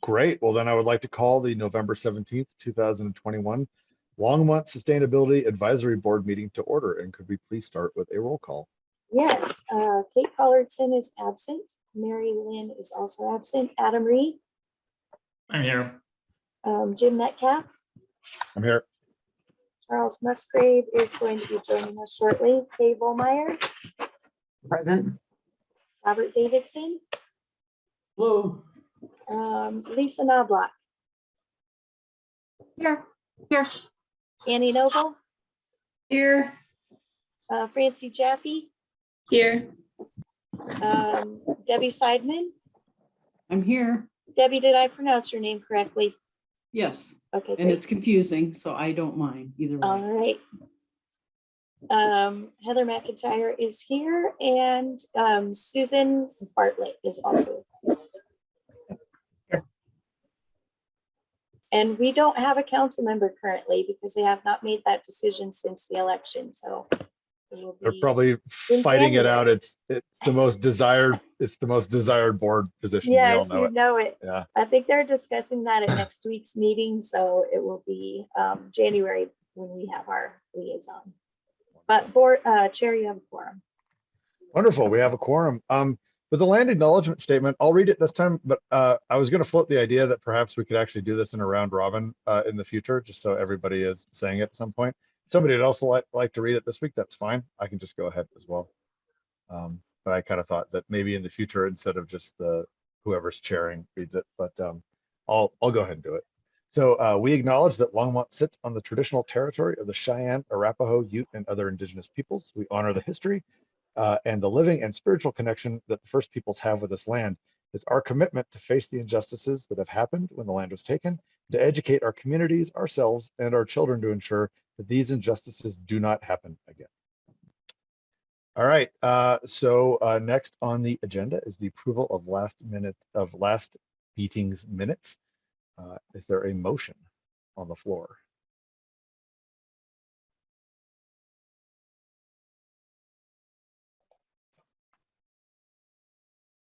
Great. Well, then I would like to call the November 17th, 2021 Longmont Sustainability Advisory Board meeting to order. And could we please start with a roll call? Yes, Kate Collardson is absent. Mary Lynn is also absent. Adam Reed. I'm here. Jim Metcalf. I'm here. Charles Musgrave is going to be joining us shortly. Kay Vollmeyer. Present. Robert Davidson. Hello. Lisa Knobloch. Here. Annie Noble. Here. Francie Jaffe. Here. Debbie Seidman. I'm here. Debbie, did I pronounce your name correctly? Yes. Okay, And great. it's confusing, so I don't mind either way. All right. Heather McIntyre is here, and Susan Bartlett is also with us. And we don't have a council member currently because they have not made that decision since the election. So it will They're be probably in fighting it January. out. It's the most desired. It's the most desired board position. We all Yes, know you it. know it. Yeah. I think they're discussing that at next week's meeting. So it will be January when we have our liaison. But board chair, you have a quorum. Wonderful. We have a quorum. With the land acknowledgement statement, I'll read it this time, but I was going to float the idea that perhaps we could actually do this in a round robin in the future, just so everybody is saying it at some point. If somebody would also like to read it this week, that's fine. I can just go ahead as well. But I kind of thought that maybe in the future, instead of just whoever's chairing reads it, but I'll go ahead and do it. So we acknowledge that Longmont sits on the traditional territory of the Cheyenne, Arapaho, Ute, and other indigenous peoples. We honor the history and the living and spiritual connection that the first peoples have with this land. It's our commitment to face the injustices that have happened when the land was taken, to educate our communities, ourselves, and our children to ensure that these injustices do not happen again. All right, so next on the agenda is the approval of last meeting's minutes. Is there a motion on the floor?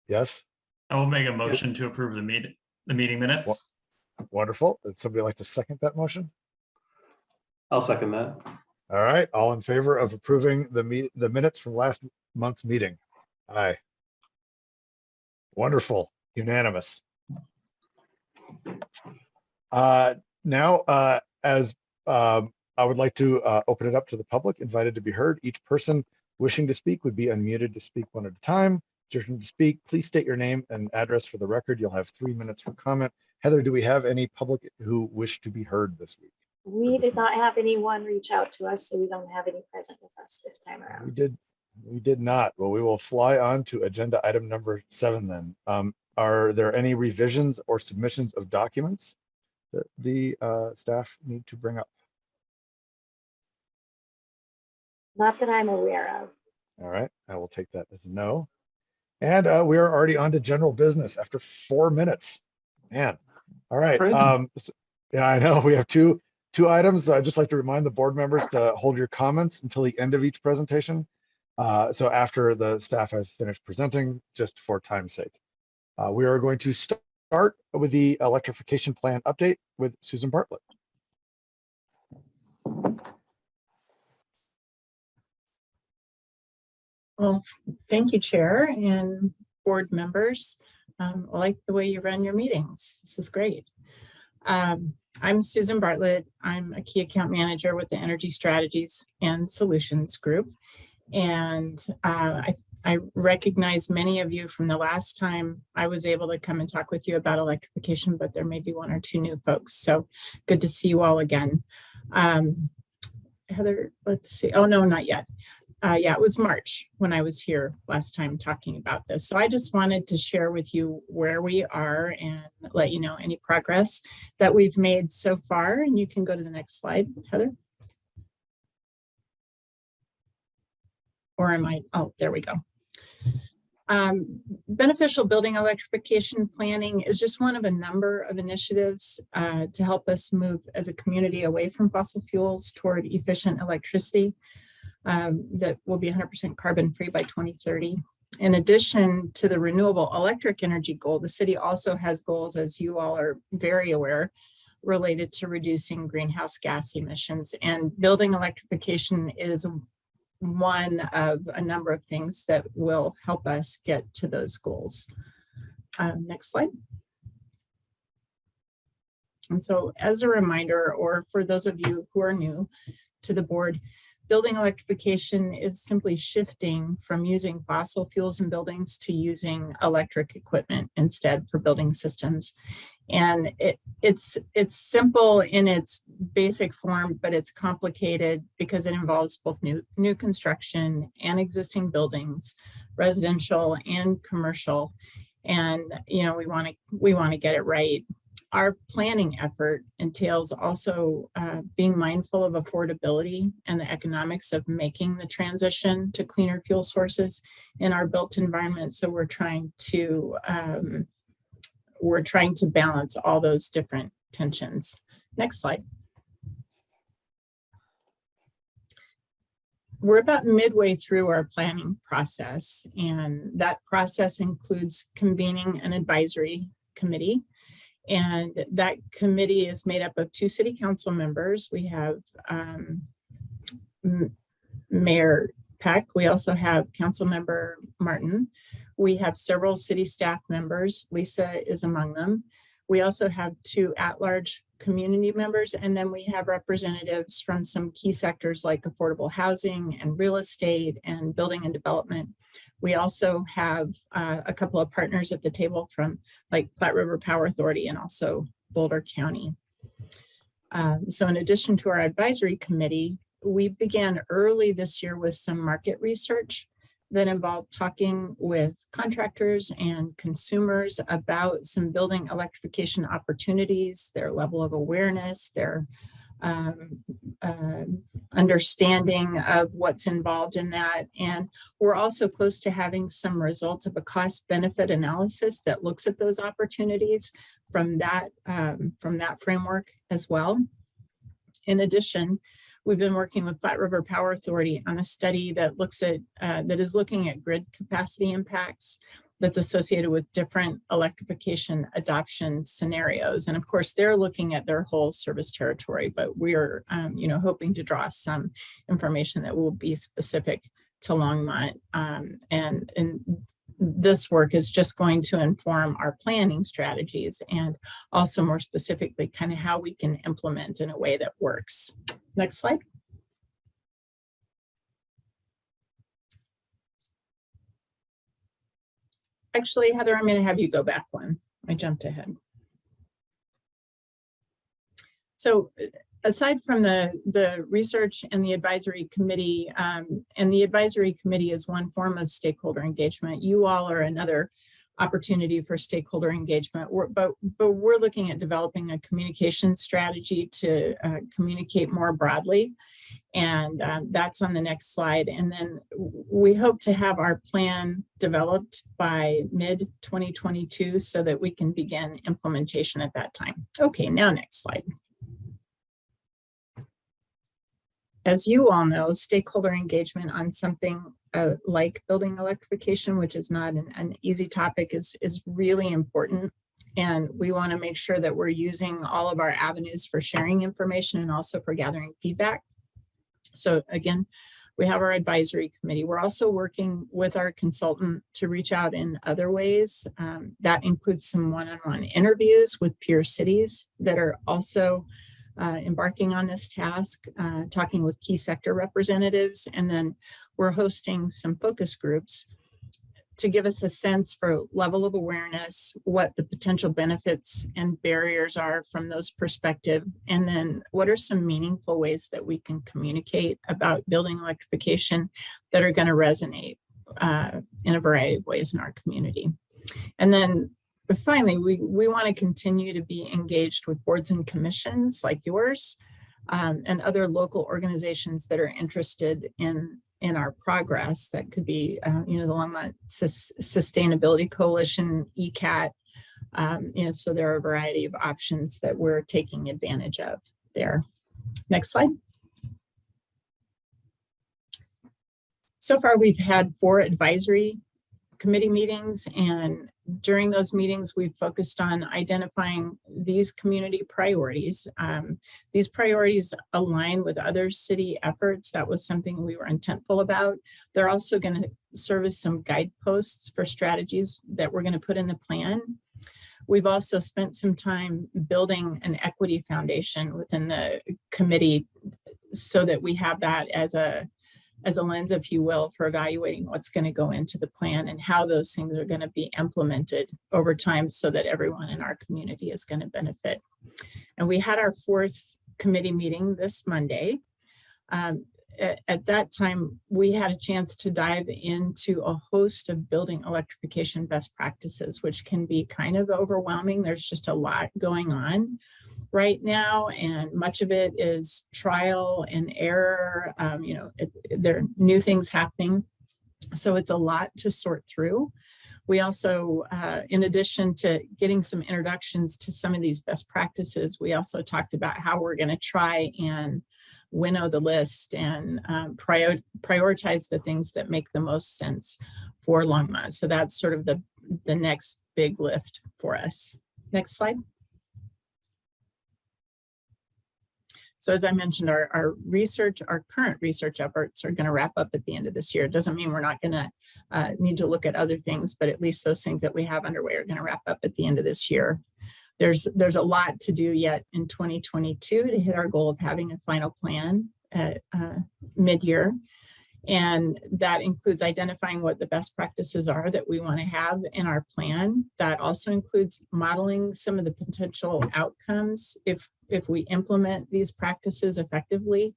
Yes. I will make a motion to approve the meeting minutes. Wonderful. Would somebody like to second that motion? I'll second that. All right, all in favor of approving the minutes from last month's meeting? Aye. Wonderful, unanimous. Now, as I would like to open it up to the public, invited to be heard. Each person wishing to speak would be unmuted to speak one at a time. It's your turn to speak. Please state your name and address for the record. You'll have 3 minutes for comment. Heather, do we have any public who wish to be heard this week? We did not have anyone reach out to us, so we don't have any present with us this time around. We did not. Well, we will fly on to agenda item number 7 then. Are there any revisions or submissions of documents that the staff need to bring up? Not that I'm aware of. All right, I will take that as a no. And we are already on to general business after 4 minutes. Man, all right. Yeah, I know we have two items. I'd just like to remind the board members to hold your comments until the end of each presentation. So after the staff have finished presenting, just for time's sake. We are going to start with the electrification plan update with Susan Bartlett. Well, thank you, Chair and board members. I like the way you run your meetings. This is great. I'm Susan Bartlett. I'm a key account manager with the Energy Strategies and Solutions Group. And I recognize many of you from the last time I was able to come and talk with you about electrification, but there may be 1 or 2 new folks. So good to see you all again. Heather, let's see. Oh, no, not yet. Yeah, it was March when I was here last time talking about this. So I just wanted to share with you where we are and let you know any progress that we've made so far. And you can go to the next slide, Heather. Or am I? Oh, there we go. Beneficial building electrification planning is just one of a number of initiatives to help us move as a community away from fossil fuels toward efficient electricity that will be 100% carbon free by 2030. In addition to the renewable electric energy goal, the city also has goals, as you all are very aware, related to reducing greenhouse gas emissions. And building electrification is one of a number of things that will help us get to those goals. Next slide. And so as a reminder, or for those of you who are new to the board, building electrification is simply shifting from using fossil fuels in buildings to using electric equipment instead for building systems. And it's simple in its basic form, but it's complicated because it involves both new construction and existing buildings, residential and commercial. And we want to get it right. Our planning effort entails also being mindful of affordability and the economics of making the transition to cleaner fuel sources in our built environment. So we're trying to balance all those different tensions. Next slide. We're about midway through our planning process, and that process includes convening an advisory committee. And that committee is made up of 2 city council members. We have Mayor Peck. We also have Council Member Martin. We have several city staff members. Lisa is among them. We also have 2 at-large community members, and then we have representatives from some key sectors like affordable housing and real estate and building and development. We also have a couple of partners at the table from like Platte River Power Authority and also Boulder County. So in addition to our advisory committee, we began early this year with some market research that involved talking with contractors and consumers about some building electrification opportunities, their level of awareness, their understanding of what's involved in that. And we're also close to having some results of a cost benefit analysis that looks at those opportunities from that framework as well. In addition, we've been working with Platte River Power Authority on a study that looks at that is looking at grid capacity impacts that's associated with different electrification adoption scenarios. And of course, they're looking at their whole service territory, but we're hoping to draw some information that will be specific to Longmont. And this work is just going to inform our planning strategies and also more specifically kind of how we can implement in a way that works. Next slide. Actually, Heather, I'm going to have you go back one. I jumped ahead. So aside from the research and the advisory committee, and the advisory committee is one form of stakeholder engagement, you all are another opportunity for stakeholder engagement. But we're looking at developing a communication strategy to communicate more broadly. And that's on the next slide. And then we hope to have our plan developed by mid-2022 so that we can begin implementation at that time. Okay, now next slide. As you all know, stakeholder engagement on something like building electrification, which is not an easy topic, is really important. And we want to make sure that we're using all of our avenues for sharing information and also for gathering feedback. So again, we have our advisory committee. We're also working with our consultant to reach out in other ways. That includes some one-on-one interviews with peer cities that are also embarking on this task, talking with key sector representatives, and then we're hosting some focus groups to give us a sense for level of awareness, what the potential benefits and barriers are from those perspectives, and then what are some meaningful ways that we can communicate about building electrification that are going to resonate in a variety of ways in our community. And then finally, we want to continue to be engaged with boards and commissions like yours and other local organizations that are interested in our progress. That could be, the Longmont Sustainability Coalition, ECAT. So there are a variety of options that we're taking advantage of there. Next slide. So far, we've had 4 advisory committee meetings, and during those meetings, we focused on identifying these community priorities. These priorities align with other city efforts. That was something we were intentful about. They're also going to serve as some guideposts for strategies that we're going to put in the plan. We've also spent some time building an equity foundation within the committee so that we have that as a lens, if you will, for evaluating what's going to go into the plan and how those things are going to be implemented over time so that everyone in our community is going to benefit. And we had our 4th committee meeting this Monday. At that time, we had a chance to dive into a host of building electrification best practices, which can be kind of overwhelming. There's just a lot going on right now, and much of it is trial and error. There are new things happening, so it's a lot to sort through. We also, in addition to getting some introductions to some of these best practices, we also talked about how we're going to try and winnow the list and prioritize the things that make the most sense for Longmont. So that's sort of the next big lift for us. Next slide. So as I mentioned, our current research efforts are going to wrap up at the end of this year. It doesn't mean we're not going to need to look at other things, but at least those things that we have underway are going to wrap up at the end of this year. There's a lot to do yet in 2022 to hit our goal of having a final plan at mid-year. And that includes identifying what the best practices are that we want to have in our plan. That also includes modeling some of the potential outcomes if we implement these practices effectively.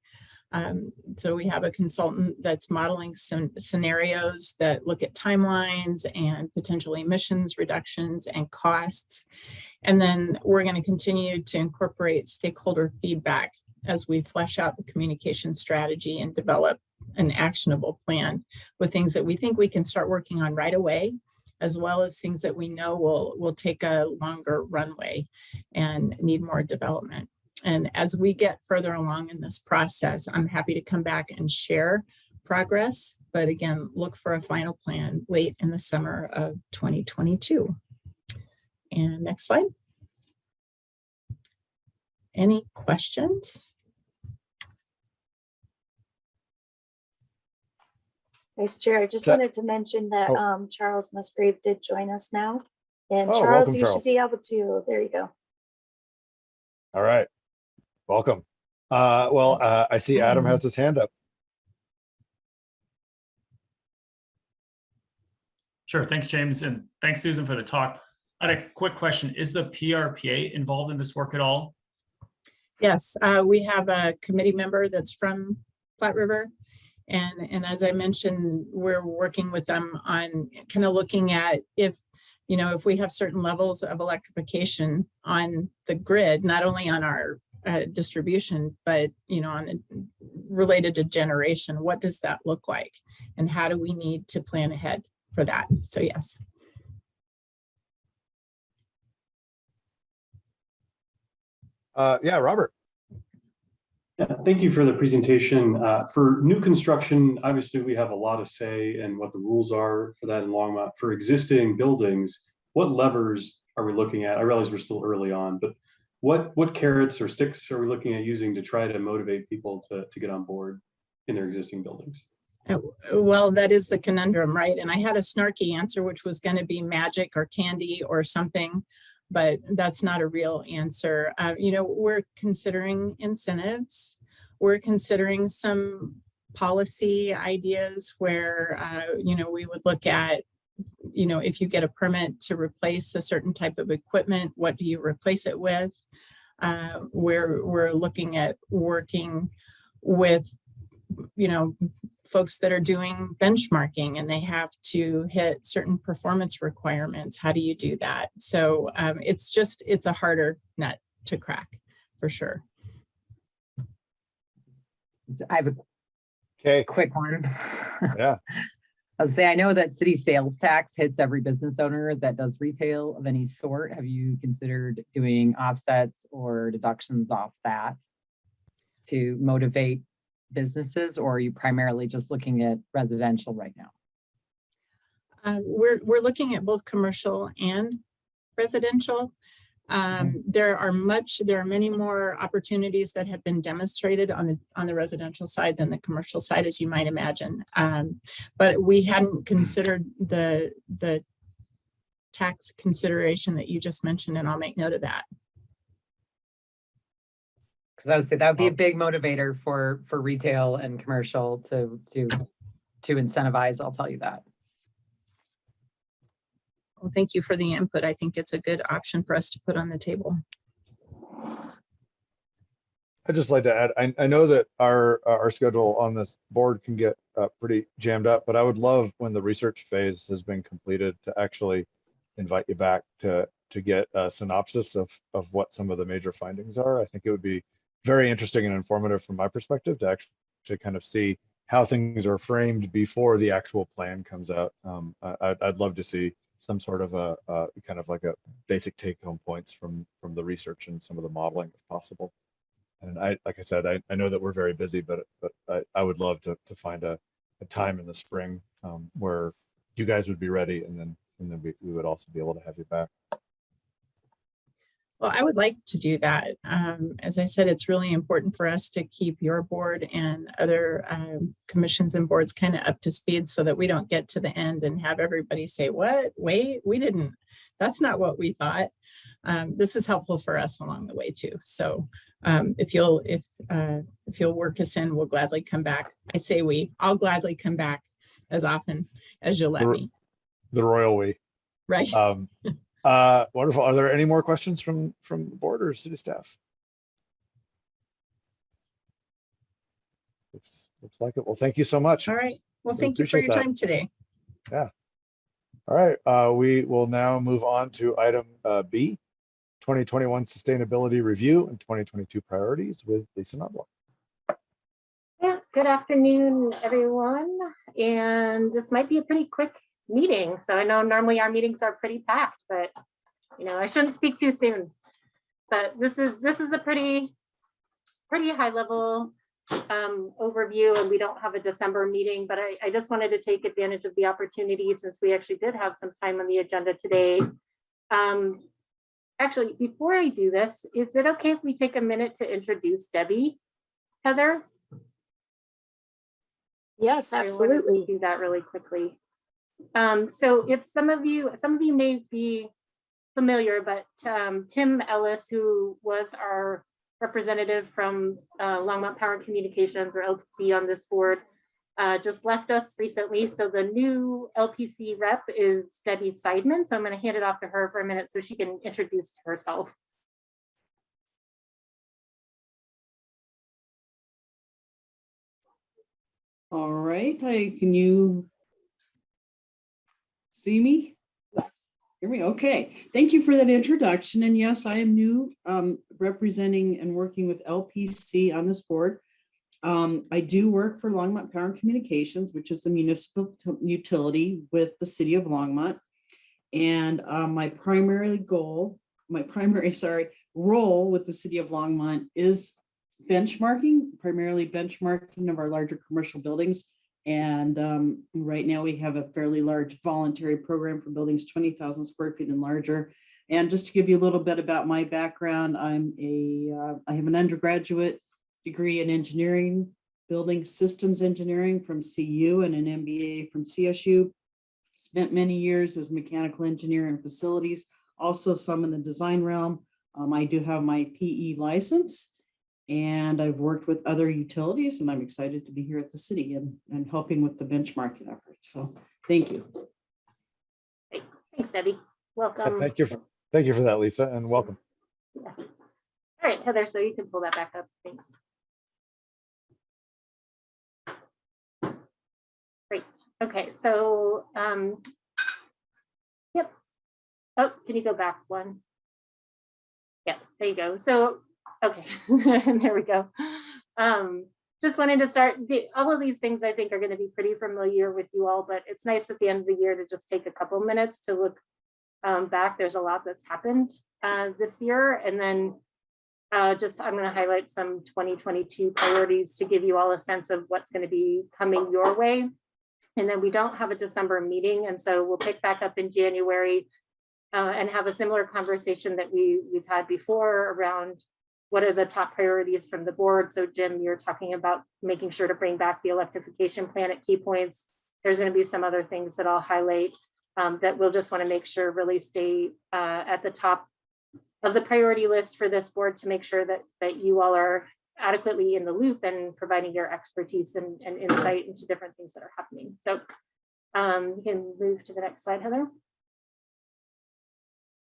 So we have a consultant that's modeling some scenarios that look at timelines and potential emissions reductions and costs. And then we're going to continue to incorporate stakeholder feedback as we flesh out the communication strategy and develop an actionable plan with things that we think we can start working on right away, as well as things that we know will take a longer runway and need more development. And as we get further along in this process, I'm happy to come back and share progress. But again, look for a final plan late in the summer of 2022. And next slide. Any questions? Vice Chair, I just wanted to mention that Charles Musgrave did join us now. And Oh, Charles, welcome, you Charles. should be able to, there you go. All right. Welcome. I see Adam has his hand up. Sure. Thanks, James. And thanks, Susan, for the talk. I had a quick question. Is the PRPA involved in this work at all? Yes, we have a committee member that's from Platte River. And as I mentioned, we're working with them on kind of looking at if we have certain levels of electrification on the grid, not only on our distribution, but related to generation, what does that look like? And how do we need to plan ahead for that? So yes. Yeah, Robert. Yeah, thank you for the presentation. For new construction, obviously we have a lot of say in what the rules are for that in Longmont. For existing buildings, what levers are we looking at? I realize we're still early on, but what carrots or sticks are we looking at using to try to motivate people to get on board in their existing buildings? Well, that is the conundrum, right? And I had a snarky answer, which was going to be magic or candy or something, but that's not a real answer. We're considering incentives. We're considering some policy ideas where, we would look at, if you get a permit to replace a certain type of equipment, what do you replace it with? We're looking at working with, folks that are doing benchmarking and they have to hit certain performance requirements. How do you do that? So it's a harder nut to crack for sure. I have a quick one. Yeah. I would say I know that city sales tax hits every business owner that does retail of any sort. Have you considered doing offsets or deductions off that to motivate businesses, or are you primarily just looking at residential right now? We're looking at both commercial and residential. There are many more opportunities that have been demonstrated on the residential side than the commercial side, as you might imagine. But we hadn't considered the tax consideration that you just mentioned, and I'll make note of that. Because I would say that would be a big motivator for retail and commercial to incentivize, I'll tell you that. Well, thank you for the input. I think it's a good option for us to put on the table. I'd just like to add, I know that our schedule on this board can get pretty jammed up, but I would love when the research phase has been completed to actually invite you back to get a synopsis of what some of the major findings are. I think it would be very interesting and informative from my perspective to actually kind of see how things are framed before the actual plan comes out. I'd love to see some sort of a kind of like a basic take-home points from the research and some of the modeling if possible. And like I said, I know that we're very busy, but I would love to find a time in the spring where you guys would be ready, and then we would also be able to have you back. Well, I would like to do that. As I said, it's really important for us to keep your board and other commissions and boards kind of up to speed so that we don't get to the end and have everybody say, what? Wait, we didn't, that's not what we thought. This is helpful for us along the way too. So if you'll work us in, we'll gladly come back. I say I'll gladly come back as often as you'll let me. The royal we. Right. Wonderful. Are there any more questions from the board or city staff? Looks like it. Well, thank you so much. All right. Well, We thank you for your appreciate that. time today. Yeah. All right. We will now move on to item B, 2021 Sustainability Review and 2022 Priorities with Lisa Noblo. Yeah, good afternoon, everyone. And this might be a pretty quick meeting. So I know normally our meetings are pretty packed, but I shouldn't speak too soon. But this is a pretty high level overview, and we don't have a December meeting, but I just wanted to take advantage of the opportunity since we actually did have some time on the agenda today. Actually, before I do this, is it okay if we take a minute to introduce Debbie, Heather? Yes, I wanted to absolutely. do that really quickly. So if some of you may be familiar, but Tim Ellis, who was our representative from Longmont Power and Communications, or LPC, on this board, just left us recently. So the new LPC rep is Debbie Seidman. So I'm going to hand it off to her for a minute so she can introduce herself. All right, can you see me? Yes. Hear me? Okay, thank you for that introduction. And yes, I am new, representing and working with LPC on this board. I do work for Longmont Power and Communications, which is a municipal utility with the city of Longmont. And my primary role with the city of Longmont is primarily benchmarking of our larger commercial buildings. And right now we have a fairly large voluntary program for buildings 20,000 square feet and larger. And just to give you a little bit about my background, I have an undergraduate degree in engineering, building systems engineering from CU, and an MBA from CSU. Spent many years as mechanical engineer in facilities, also some in the design realm. I do have my PE license, and I've worked with other utilities, and I'm excited to be here at the city and helping with the benchmarking efforts. So thank you. Thanks, Debbie. Welcome. Thank you for that, Lisa, and welcome. Yeah. All right, Heather, so you can pull that back up. Thanks. Great. Okay, so yep. Oh, can you go back one? Yeah, there you go. So okay, there we go. Just wanted to start. All of these things I think are going to be pretty familiar with you all, but it's nice at the end of the year to just take a couple minutes to look back. There's a lot that's happened this year, and then I'm going to highlight some 2022 priorities to give you all a sense of what's going to be coming your way. And then we don't have a December meeting. And so we'll pick back up in January and have a similar conversation that we've had before around what are the top priorities from the board. So Jim, you're talking about making sure to bring back the electrification plan at key points. There's going to be some other things that I'll highlight that we'll just want to make sure really stay at the top of the priority list for this board to make sure that you all are adequately in the loop and providing your expertise and insight into different things that are happening. So you can move to the next slide, Heather.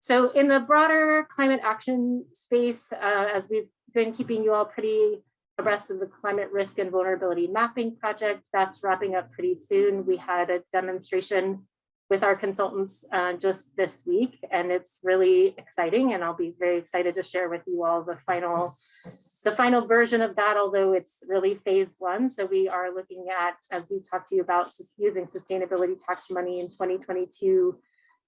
So in the broader climate action space, as we've been keeping you all pretty abreast of the climate risk and vulnerability mapping project, that's wrapping up pretty soon. We had a demonstration with our consultants just this week, and it's really exciting, and I'll be very excited to share with you all the final version of that, although it's really phase one. So we are looking at, as we talked to you about, using sustainability tax money in 2022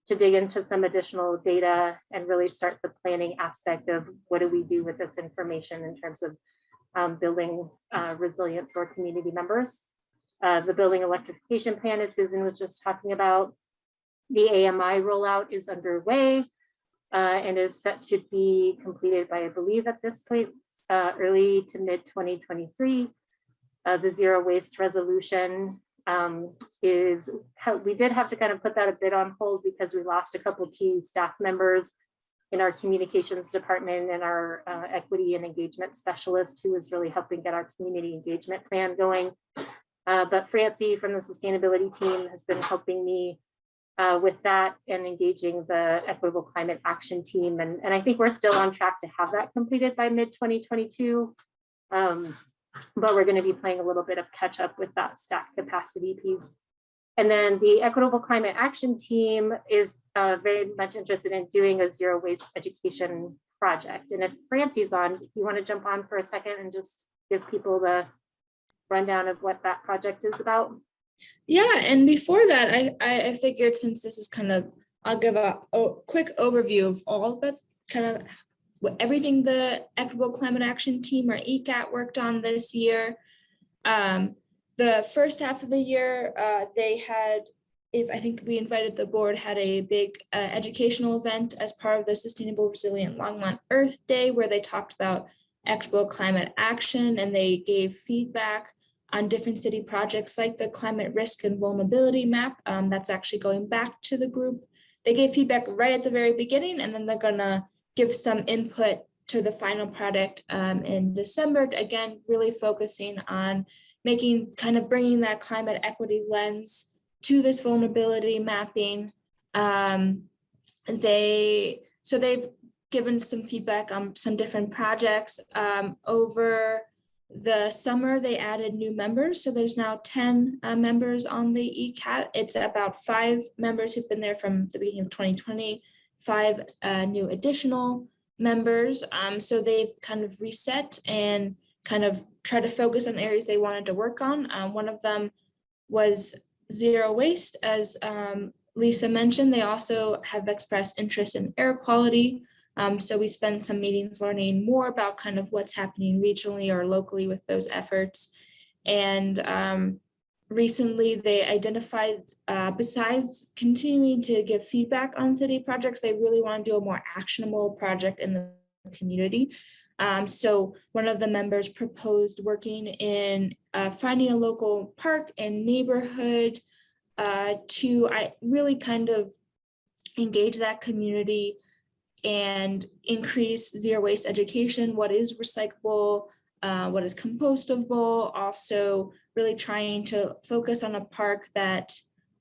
to dig into some additional data and really start the planning aspect of what do we do with this information in terms of building resilience for community members. The building electrification plan, as Susan was just talking about, the AMI rollout is underway and is set to be completed by, I believe at this point, early to mid 2023. The zero waste resolution we did have to kind of put that a bit on hold because we lost a couple of key staff members in our communications department and our equity and engagement specialist who was really helping get our community engagement plan going. But Francie from the sustainability team has been helping me with that and engaging the equitable climate action team. And I think we're still on track to have that completed by mid 2022. But we're going to be playing a little bit of catch up with that staff capacity piece. And then the equitable climate action team is very much interested in doing a zero waste education project. And if Francie's on, if you want to jump on for a second and just give people the rundown of what that project is about. Yeah, and before that, I figured since this is kind of, I'll give a quick overview of all that kind of everything the Equitable Climate Action Team or ECAT worked on this year. The first half of the year, they had, I think we invited the board, had a big educational event as part of the Sustainable Resilient Longmont Earth Day, where they talked about equitable climate action and they gave feedback on different city projects like the climate risk and vulnerability map. That's actually going back to the group. They gave feedback right at the very beginning, and then they're gonna give some input to the final product in December, again, really focusing on bringing that climate equity lens to this vulnerability mapping. They've given some feedback on some different projects. Over the summer, they added new members. So there's now 10 members on the ECAT. It's about 5 members who've been there from the beginning of 2020, 5 new additional members. So they've kind of reset and kind of try to focus on areas they wanted to work on. One of them was zero waste, as Lisa mentioned. They also have expressed interest in air quality. So we spent some meetings learning more about kind of what's happening regionally or locally with those efforts. And recently they identified, besides continuing to give feedback on city projects, they really want to do a more actionable project in the community. So one of the members proposed working in finding a local park and neighborhood to really kind of engage that community and increase zero waste education, what is recyclable, what is compostable, also really trying to focus on a park that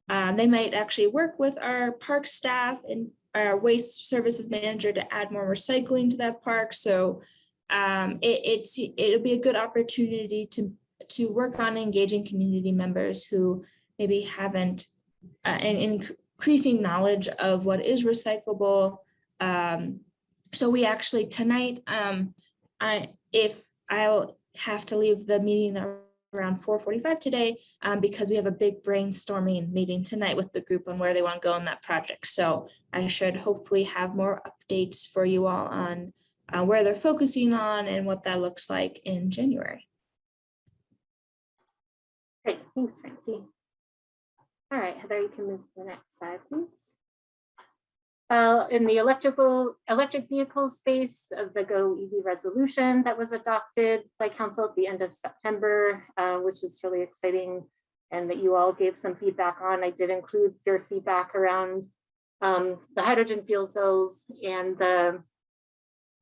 they might actually work with our park staff and our waste services manager to add more recycling to that park. So it'll be a good opportunity to work on engaging community members who maybe haven't and increasing knowledge of what is recyclable. So we actually tonight, I'll have to leave the meeting around 4:45 today because we have a big brainstorming meeting tonight with the group on where they want to go in that project. So I should hopefully have more updates for you all on where they're focusing on and what that looks like in January. Great, thanks, Francie. All right, Heather, you can move to the next slide, please. In the electric vehicle space of the Go EV resolution that was adopted by council at the end of September, which is really exciting, and that you all gave some feedback on. I did include your feedback around the hydrogen fuel cells and the,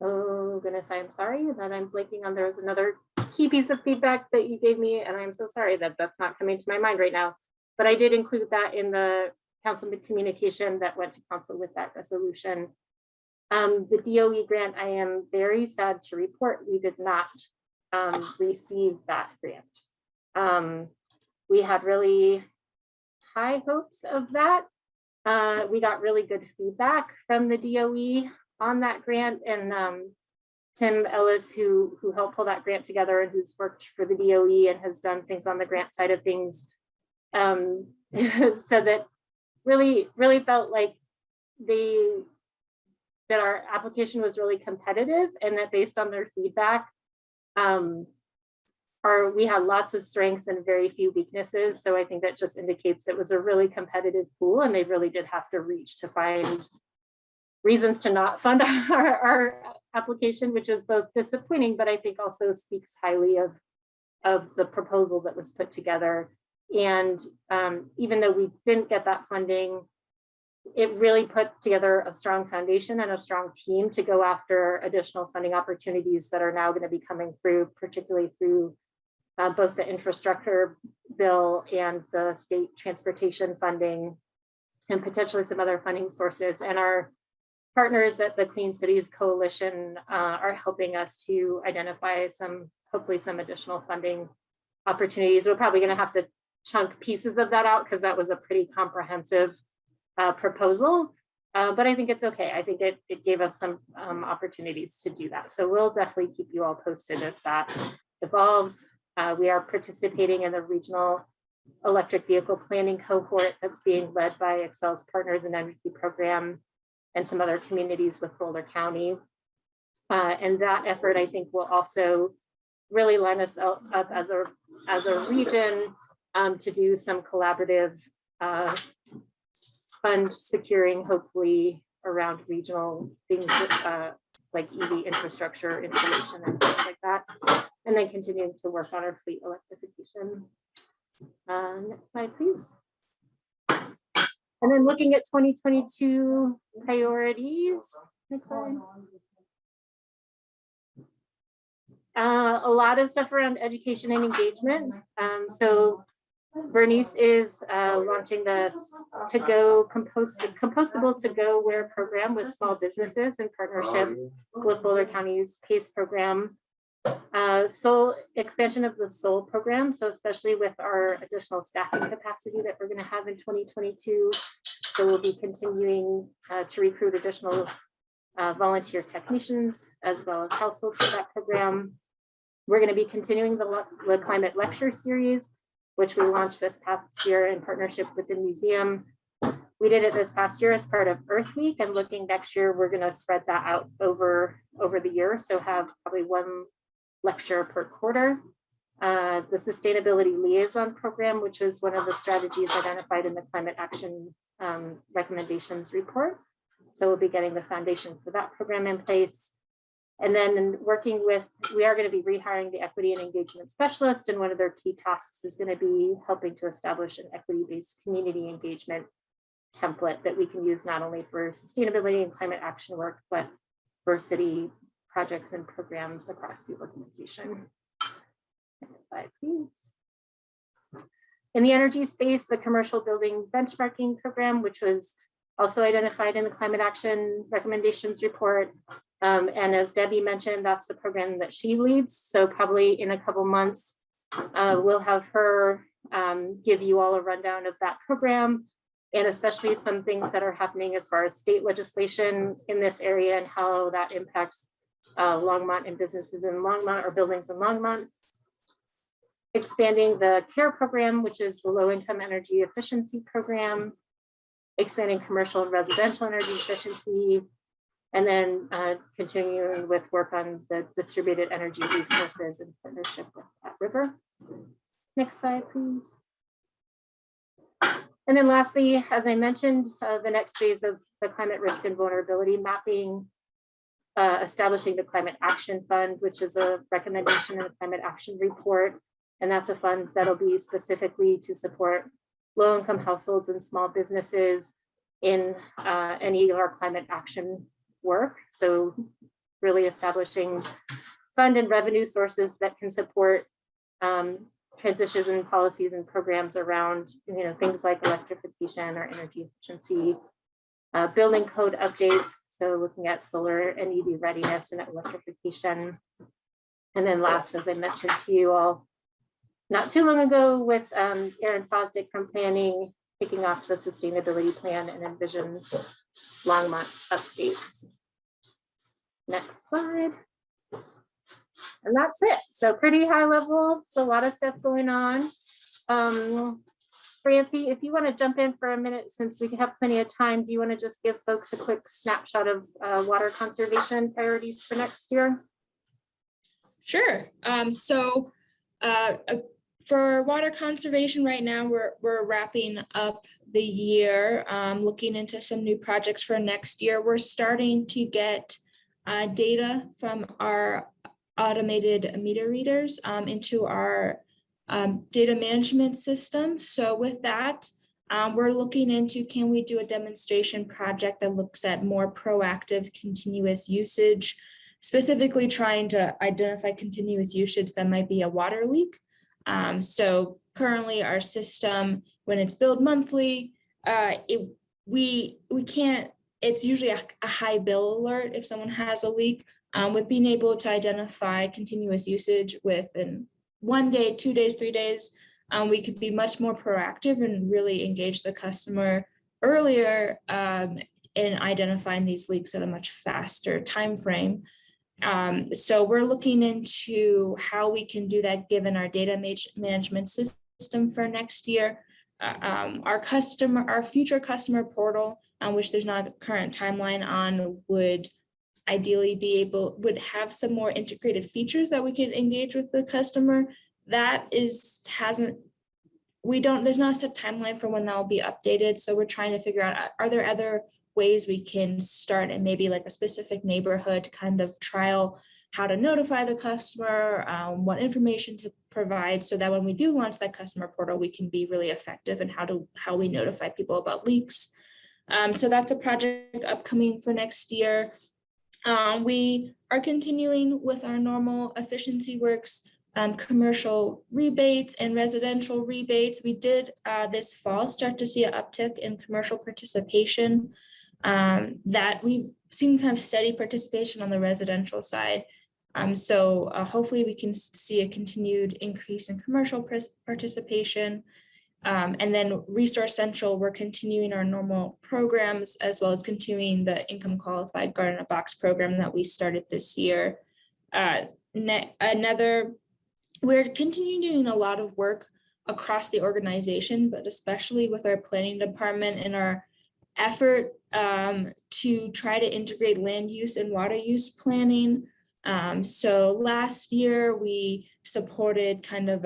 oh goodness, I'm sorry that I'm blanking on, there was another key piece of feedback that you gave me, and I'm so sorry that that's not coming to my mind right now, but I did include that in the council communication that went to council with that resolution. The DOE grant, I am very sad to report, we did not receive that grant. We had really high hopes of that. We got really good feedback from the DOE on that grant, and Tim Ellis, who helped pull that grant together and who's worked for the DOE and has done things on the grant side of things, said that really felt like that our application was really competitive, and that based on their feedback, we had lots of strengths and very few weaknesses. So I think that just indicates it was a really competitive pool, and they really did have to reach to find reasons to not fund our application, which is both disappointing, but I think also speaks highly of the proposal that was put together. And even though we didn't get that funding, it really put together a strong foundation and a strong team to go after additional funding opportunities that are now going to be coming through, particularly through both the infrastructure bill and the state transportation funding, and potentially some other funding sources. And our partners at the Clean Cities Coalition are helping us to identify hopefully some additional funding opportunities. We're probably going to have to chunk pieces of that out because that was a pretty comprehensive proposal, but I think it's okay. I think it gave us some opportunities to do that. So we'll definitely keep you all posted as that evolves. We are participating in the regional electric vehicle planning cohort that's being led by Excel's Partners in Energy Program and some other communities with Boulder County. And that effort, I think, will also really line us up as a region to do some collaborative fund securing, hopefully around regional things like EV infrastructure installation and things like that, and then continuing to work on our fleet electrification. Next slide, please. And then looking at 2022 priorities. Next slide. A lot of stuff around education and engagement. So Bernice is launching the compostable to-go-ware program with small businesses in partnership with Boulder County's PACE program. Expansion of the SOUL program, so especially with our additional staffing capacity that we're going to have in 2022. So we'll be continuing to recruit additional volunteer technicians as well as households for that program. We're going to be continuing the climate lecture series, which we launched this past year in partnership with the museum. We did it this past year as part of Earth Week, and looking next year, we're going to spread that out over the year. So have probably one lecture per quarter. The Sustainability Liaison Program, which is one of the strategies identified in the Climate Action Recommendations report. So we'll be getting the foundation for that program in place. And then working with, we are going to be rehiring the Equity and Engagement Specialist, and one of their key tasks is going to be helping to establish an equity-based community engagement template that we can use not only for sustainability and climate action work, but for city projects and programs across the organization. Next slide, please. In the energy space, the commercial building benchmarking program, which was also identified in the Climate Action Recommendations report. And as Debbie mentioned, that's the program that she leads. So probably in a couple months, we'll have her give you all a rundown of that program, and especially some things that are happening as far as state legislation in this area and how that impacts Longmont and businesses in Longmont or buildings in Longmont. Expanding the CARE program, which is the low-income energy efficiency program. Expanding commercial and residential energy efficiency. And then continuing with work on the distributed energy resources in partnership with that river. Next slide, please. And then lastly, as I mentioned, the next phase of the climate risk and vulnerability mapping, establishing the Climate Action Fund, which is a recommendation in the Climate Action Report. And that's a fund that'll be specifically to support low-income households and small businesses in any of our climate action work. So really establishing fund and revenue sources that can support transitions in policies and programs around, things like electrification or energy efficiency, building code updates. So looking at solar and EV readiness and electrification. And then last, as I mentioned to you all not too long ago with Aaron Fosdick from planning, kicking off the sustainability plan and envision Longmont updates. Next slide. And that's it. So pretty high level. It's a lot of stuff going on. Francie, if you want to jump in for a minute, since we have plenty of time, do you want to just give folks a quick snapshot of water conservation priorities for next year? Sure. For water conservation right now, we're wrapping up the year, looking into some new projects for next year. We're starting to get data from our automated meter readers into our data management system. So with that, we're looking into, can we do a demonstration project that looks at more proactive continuous usage, specifically trying to identify continuous usage that might be a water leak. So currently our system, when it's billed monthly, we can't, it's usually a high bill alert if someone has a leak. With being able to identify continuous usage within 1 day, 2 days, 3 days, we could be much more proactive and really engage the customer earlier in identifying these leaks at a much faster time frame. So we're looking into how we can do that given our data management system for next year. Our future customer portal, which there's not a current timeline on, would ideally would have some more integrated features that we could engage with the customer. That there's not a set timeline for when that will be updated. So we're trying to figure out, are there other ways we can start and maybe like a specific neighborhood kind of trial how to notify the customer, what information to provide, so that when we do launch that customer portal, we can be really effective in how we notify people about leaks. So that's a project upcoming for next year. We are continuing with our normal efficiency works, commercial rebates and residential rebates. We did this fall start to see an uptick in commercial participation, that we've seen kind of steady participation on the residential side. So hopefully we can see a continued increase in commercial participation. And then Resource Central, we're continuing our normal programs as well as continuing the income qualified Garden in a Box program that we started this year. We're continuing doing a lot of work across the organization, but especially with our planning department and our effort to try to integrate land use and water use planning. So last year we supported kind of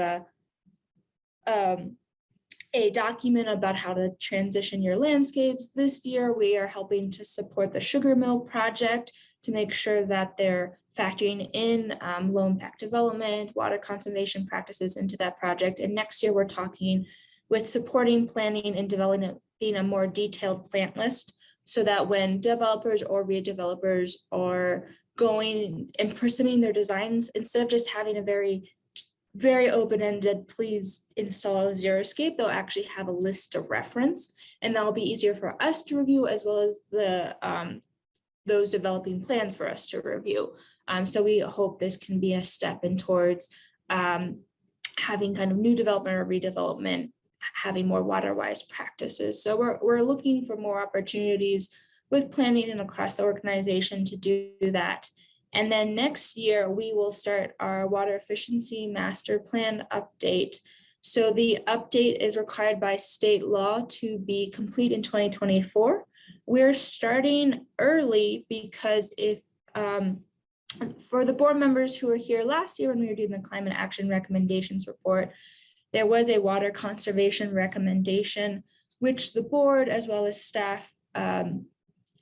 a document about how to transition your landscapes. This year, we are helping to support the sugar mill project to make sure that they're factoring in low impact development, water conservation practices into that project. And next year, we're talking with supporting planning and developing a more detailed plant list, so that when developers or redevelopers are going and pursuing their designs, instead of just having a very open-ended, please install a xeriscape, they'll actually have a list of reference, and that'll be easier for us to review as well as the those developing plans for us to review. So we hope this can be a step in towards having kind of new development or redevelopment, having more water-wise practices. So we're looking for more opportunities with planning and across the organization to do that. And then next year, we will start our water efficiency master plan update. So the update is required by state law to be complete in 2024. We're starting early because if for the board members who were here last year when we were doing the climate action recommendations report, there was a water conservation recommendation which the board as well as staff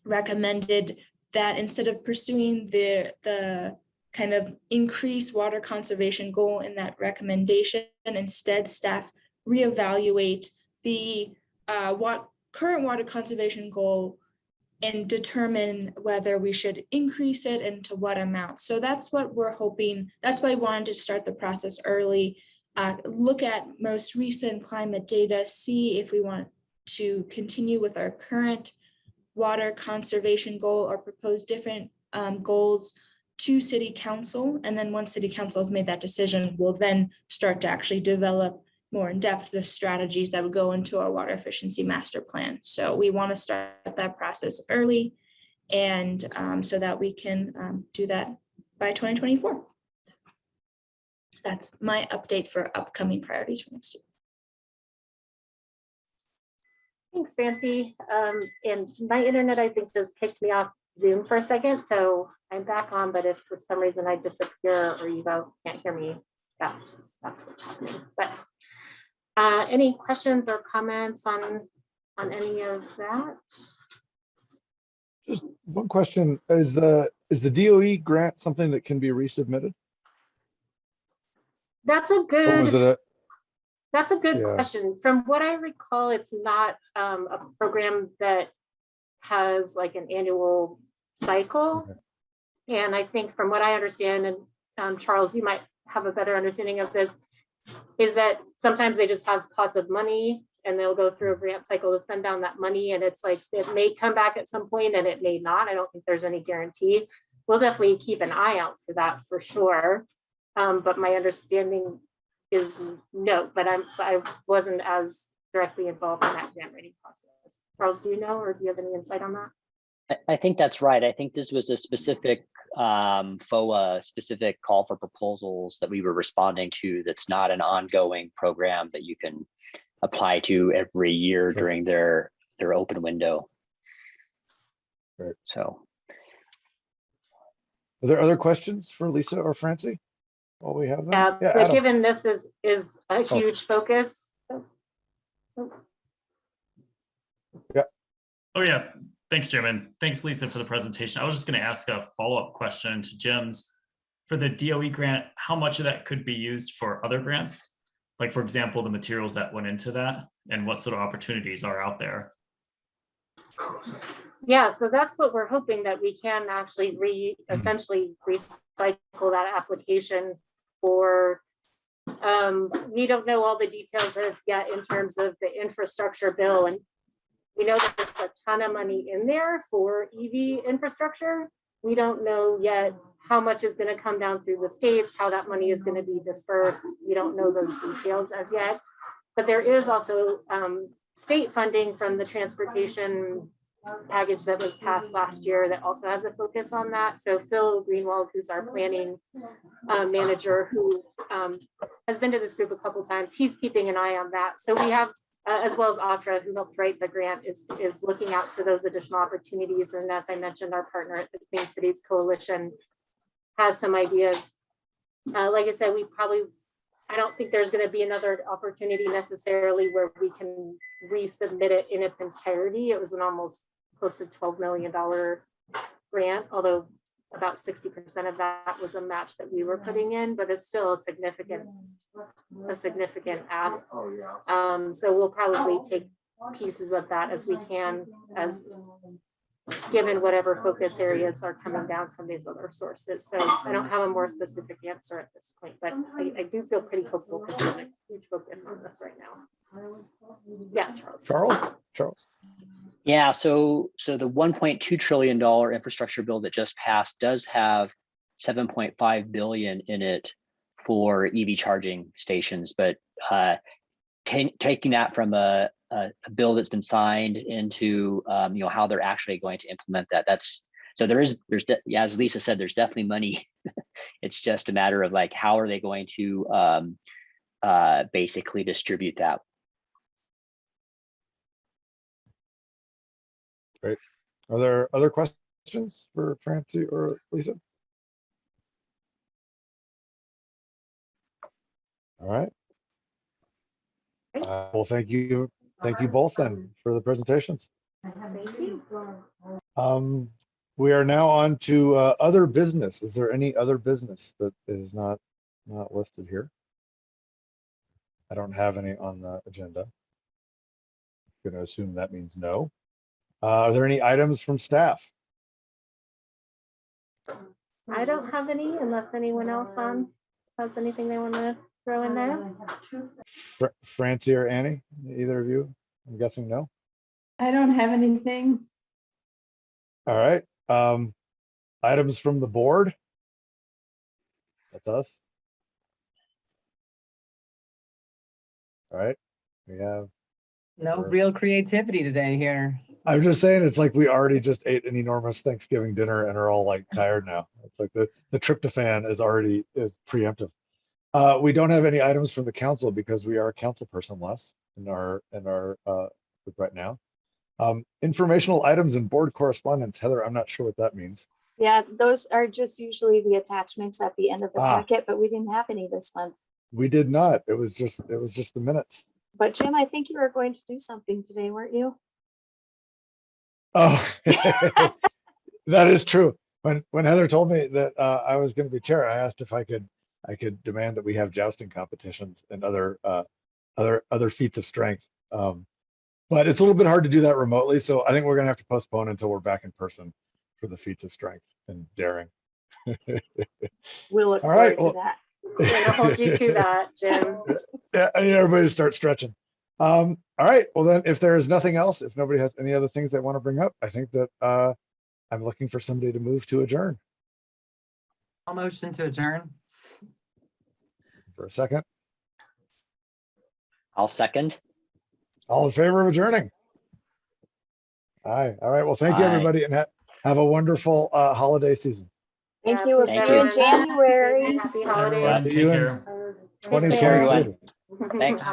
recommended that instead of pursuing the kind of increased water conservation goal in that recommendation, instead staff reevaluate the current water conservation goal and determine whether we should increase it and to what amount. So that's what we're hoping. That's why I wanted to start the process early, look at most recent climate data, see if we want to continue with our current water conservation goal or propose different goals to City Council. And then once City Council has made that decision, we'll then start to actually develop more in depth the strategies that would go into our water efficiency master plan. So we want to start that process early, and so that we can do that by 2024. That's my update for upcoming priorities for next year. Thanks, Francie. And my internet, I think, just kicked me off Zoom for a second. So I'm back on, but if for some reason I disappear or you guys can't hear me, that's what's happening. But any questions or comments on any of that? Just one question, is the DOE grant something that can be resubmitted? That's a Or was good, it that's a good Yeah. question. From what I recall, it's not a program that has like an annual cycle. Okay. And I think from what I understand, and Charles, you might have a better understanding of this, is that sometimes they just have pots of money and they'll go through a grant cycle to spend down that money. And it's like, it may come back at some point and it may not. I don't think there's any guarantee. We'll definitely keep an eye out for that for sure. But my understanding is no, but I wasn't as directly involved in that grant writing process. Charles, do you know, or do you have any insight on that? I think that's right. I think this was a specific FOA specific call for proposals that we were responding to. That's not an ongoing program that you can apply to every year during their open window. Right. So, are there other questions for Lisa or Francie while we have them? Yeah, but Adam. given this is a huge focus. Oh yeah, thanks, Jim, and thanks, Lisa, for the presentation. I was just going to ask a follow-up question to Jim's. For the DOE grant, how much of that could be used for other grants? Like, for example, the materials that went into that, and what sort of opportunities are out there? Yeah, so that's what we're hoping, that we can actually essentially recycle that application for, we don't know all the details as yet in terms of the infrastructure bill, and we know that there's a ton of money in there for EV infrastructure. We don't know yet how much is going to come down through the states, how that money is going to be dispersed. We don't know those details as yet, but there is also state funding from the transportation package that was passed last year that also has a focus on that. So Phil Greenwald, who's our planning manager, who has been to this group a couple times, he's keeping an eye on that. So we have, as well as Audra, who helped write the grant, is looking out for those additional opportunities. And as I mentioned, our partner at the Clean Cities Coalition has some ideas. Like I said, I don't think there's going to be another opportunity necessarily where we can resubmit it in its entirety. It was an almost close to $12 million grant, although about 60% of that was a match that we were putting in, but it's still a significant ask. So we'll probably take pieces of that as we can, as given whatever focus areas are coming down from these other sources. So I don't have a more specific answer at this point, but I do feel pretty hopeful because there's a huge focus on this right now. Yeah, Charles. yeah, so the $1.2 trillion infrastructure bill that just passed does have $7.5 billion in it for EV charging stations, but taking that from a bill that's been signed into how they're actually going to implement that. So there's as Lisa said, there's definitely money. It's just a matter of like, how are they going to basically distribute that? Great. Are there other questions for Francie or Lisa? All right. Well, thank you Thank you both then for the presentations. Thank you. We are now on to other business. Is there any other business that is not listed here? I don't have any on the agenda. Going to assume that means no. Are there any items from staff? I don't have any unless anyone else has anything they want to throw in there. Francie or Annie, either of you? I'm guessing no. I don't have anything. All right. Items from the board. That's us. All right. We have. No Sure. real creativity today here. I'm just saying, it's like we already just ate an enormous Thanksgiving dinner and are all like tired now. It's like the tryptophan is preemptive. We don't have any items from the council because we are a council person less in our group right now. Informational items and board correspondence. Heather, I'm not sure what that means. Yeah, those are just usually the attachments at the end of the packet, but we didn't have any this month. We did not. It was just the minutes. But Jim, I think you were going to do something today, weren't you? Oh, that is true. When Heather told me that I was going to be chair, I asked if I could demand that we have jousting competitions and other feats of strength. But it's a little bit hard to do that remotely, so I think we're going to have to postpone until we're back in person for the feats of strength and daring. We'll look All right, forward to that. We're going to hold you to that, Jim. Yeah, I need everybody to start stretching. All right, well then, if there is nothing else, if nobody has any other things they want to bring up, I think that I'm looking for somebody to move to adjourn. I'll motion to adjourn. For a second. I'll second. All in favor of adjourning? Aye. All right. Well, thank you, Aye. everybody, and have a wonderful holiday season. Thank you. We'll see Thank you in you. January. Happy Everyone, holidays. See take you in care. Take 2022. care. Everyone. Thanks.